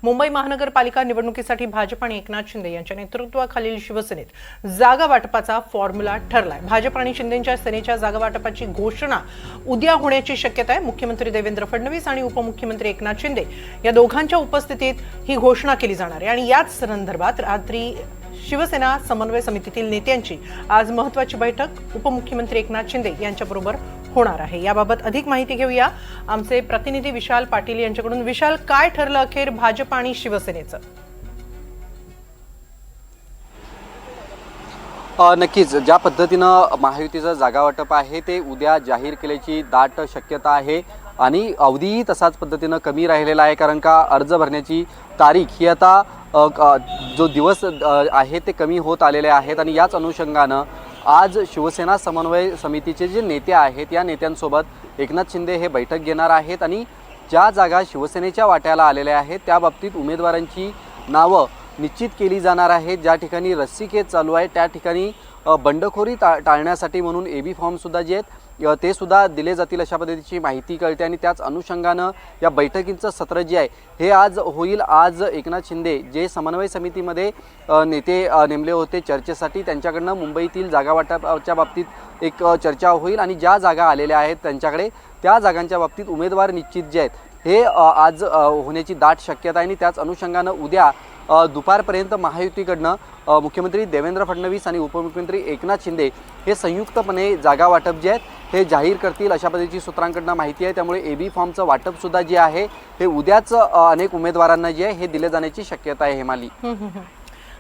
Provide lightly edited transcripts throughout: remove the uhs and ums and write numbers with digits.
मुंबई महानगरपालिका निवडणुकीसाठी भाजप आणि एकनाथ शिंदे यांच्या नेतृत्वाखालील शिवसेनेत जागा वाटपाचा फॉर्म्युला ठरलाय। भाजप आणि शिंदेच्या सेनेच्या जागा वाटपाची घोषणा उद्या होण्याची शक्यता आहे। मुख्यमंत्री देवेंद्र फडणवीस आणि उपमुख्यमंत्री एकनाथ शिंदे या दोघांच्या उपस्थितीत ही घोषणा केली जाणार आहे आणि याच संदर्भात रात्री शिवसेना समन्वय समितीतील नेत्यांची आज महत्त्वाची बैठक उपमुख्यमंत्री एकनाथ शिंदे यांच्याबरोबर होणार आहे। याबाबत अधिक माहिती घेऊया आमचे प्रतिनिधी विशाल पाटील यांच्याकडून। विशाल, काय ठरलं अखेर भाजप आणि शिवसेनेचं? नक्कीच ज्या पद्धतीनं महायुतीचं जागा वाटप आहे ते उद्या जाहीर केल्याची दाट शक्यता आहे आणि अवधीही तसाच पद्धतीनं कमी राहिलेला आहे, कारण का अर्ज भरण्याची तारीख ही आता जो दिवस आहे ते कमी होत आलेले आहेत आणि याच अनुषंगानं आज शिवसेना समन्वय समितीचे जे नेते आहेत या नेत्यांसोबत एकनाथ शिंदे हे बैठक घेणार आहेत आणि ज्या जागा शिवसेनेच्या वाट्याला आलेल्या आहेत त्या बाबतीत उमेदवारांची नावं निश्चित केली जाणार आहेत। ज्या ठिकाणी रस्सीखेच चालू आहे त्या ठिकाणी बंडखोरी टाळण्यासाठी म्हणून एबी फॉर्म सुद्धा जे आहेत ते सुद्धा दिले जातील अशा पद्धतीची माहिती कळते आणि त्याच अनुषंगानं या बैठकींचं सत्र जे आहे हे आज होईल। आज एकनाथ शिंदे जे समन्वय समितीमध्ये नेते नेमले होते चर्चेसाठी, त्यांच्याकडनं मुंबईतील जागा वाटपाच्या बाबतीत एक चर्चा होईल आणि ज्या जागा आलेल्या आहेत त्यांच्याकडे त्या जागांच्या बाबतीत उमेदवार निश्चित जे आहेत हे आज होण्याची दाट शक्यता आहे आणि त्याच अनुषंगानं उद्या दुपारपर्यंत महायुतीकडनं मुख्यमंत्री देवेंद्र फडणवीस आणि उपमुख्यमंत्री एकनाथ शिंदे हे संयुक्तपणे जागा वाटप जे आहेत हे जाहीर करतील अशा पद्धतीची सूत्रांकडनं माहिती आहे। त्यामुळे एबी फॉर्मचं वाटप सुद्धा जे आहे हे उद्याच अनेक उमेदवारांना जे आहे हे दिले जाण्याची शक्यता आहे। हेमाली,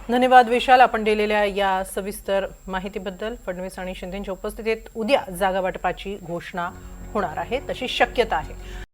धन्यवाद विशाल, आपण दिलेल्या या सविस्तर माहितीबद्दल। फडणवीस आणि शिंदेच्या उपस्थितीत उद्या जागा वाटपाची घोषणा होणार आहे तशी शक्यता आहे।